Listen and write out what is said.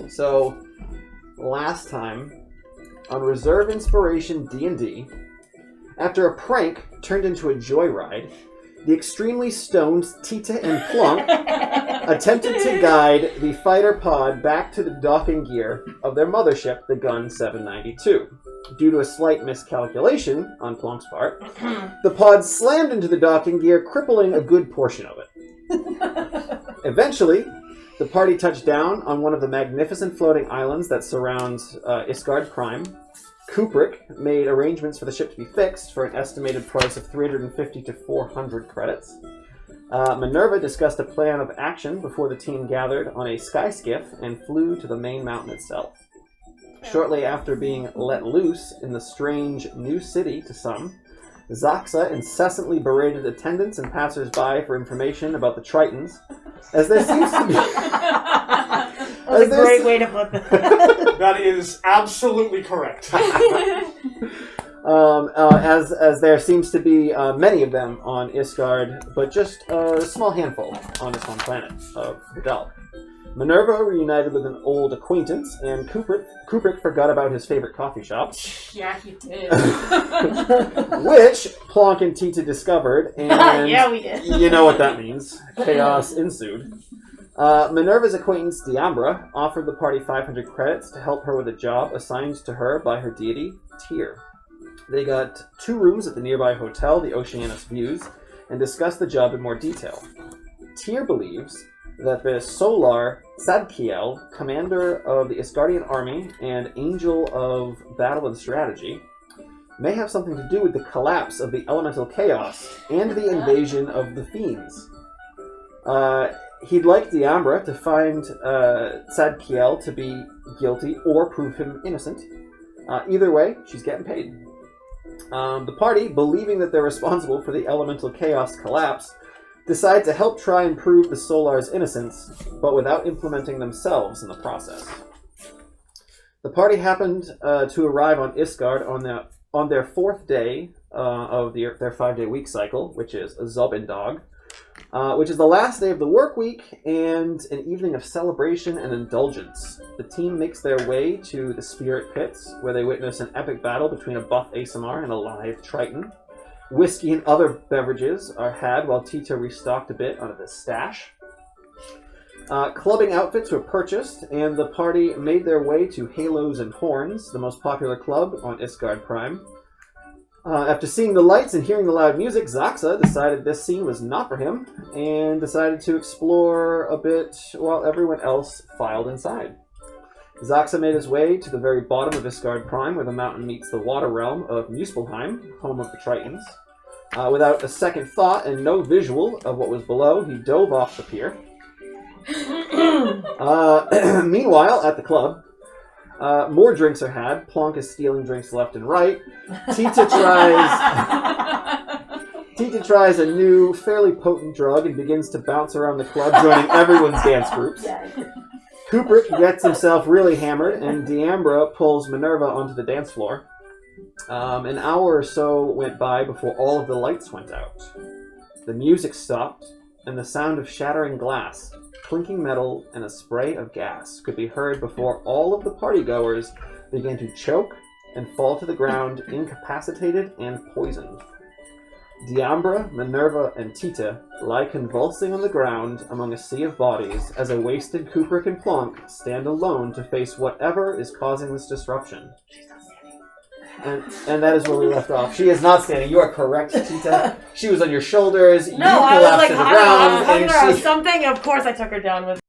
So, last time, on Reserve Inspiration D&D, after a prank turned into a joyride, the extremely stoned Tita and Plunk attempted to guide the fighter pod back to the docking gear of their mothership, the Gun 792. Due to a slight miscalculation on Plunk's part, the pod slammed into the docking gear, crippling a good portion of it. Eventually, the party touched down on one of the magnificent floating islands that surround Isgard Prime. Kubrick made arrangements for the ship to be fixed for an estimated price of 350 to 400 credits. Minerva discussed a plan of action before the team gathered on a sky skiff and flew to the main mountain itself. Shortly after being let loose in the strange new city to some, Zaxa incessantly berated attendants and passers-by for information about the Tritons, as there seems to be... That's a great way to put that. That is absolutely correct. As there seems to be many of them on Isgard, but just a small handful on this one planet of Vidal. Minerva reunited with an old acquaintance, and Kubrick forgot about his favorite coffee shop. Yeah, he did. Which Plonk and Tita discovered, and yeah, we did. You know what that means. Chaos ensued. Minerva's acquaintance, Diambra, offered the party 500 credits to help her with a job assigned to her by her deity, Tyr. They got 2 rooms at the nearby hotel, the Oceanus Views, and discussed the job in more detail. Tyr believes that the Solar Sadkiel, commander of the Isgardian army and angel of battle and strategy, may have something to do with the collapse of the elemental chaos and the invasion of the fiends. He'd like Diambra to find Sadkiel to be guilty or prove him innocent. Either way, she's getting paid. The party, believing that they're responsible for the elemental chaos collapse, decide to help try and prove the Solar's innocence, but without implementing themselves in the process. The party happened to arrive on Isgard on their 4th day of their 5-day week cycle, which is Zobendog, which is the last day of the work week and an evening of celebration and indulgence. The team makes their way to the Spirit Pits, where they witness an epic battle between a buff Asimar and a live Triton. Whiskey and other beverages are had while Tita restocked a bit out of his stash. Clubbing outfits were purchased, and the party made their way to Halos and Horns, the most popular club on Isgard Prime. After seeing the lights and hearing the loud music, Zaxa decided this scene was not for him, and decided to explore a bit while everyone else filed inside. Zaxa made his way to the very bottom of Isgard Prime, where the mountain meets the water realm of Muspelheim, home of the Tritons. Without a second thought and no visual of what was below, he dove off the pier. Meanwhile, at the club, more drinks are had. Plonk is stealing drinks left and right. Tita tries a new, fairly potent drug and begins to bounce around the club, joining everyone's dance groups. Kubrick gets himself really hammered, and Diambra pulls Minerva onto the dance floor. An hour or so went by before all of the lights went out. The music stopped, and the sound of shattering glass, clinking metal, and a spray of gas could be heard before all of the partygoers began to choke and fall to the ground, incapacitated and poisoned. Diambra, Minerva, and Tita lie convulsing on the ground among a sea of bodies as a wasted Kubrick and Plonk stand alone to face whatever is causing this disruption. And that is where we left off. She is not standing. You are correct, Tita. She was on your shoulders. No, You I was collapsed like, to the I ground. was hugging And her or she... something. Of course I took her down with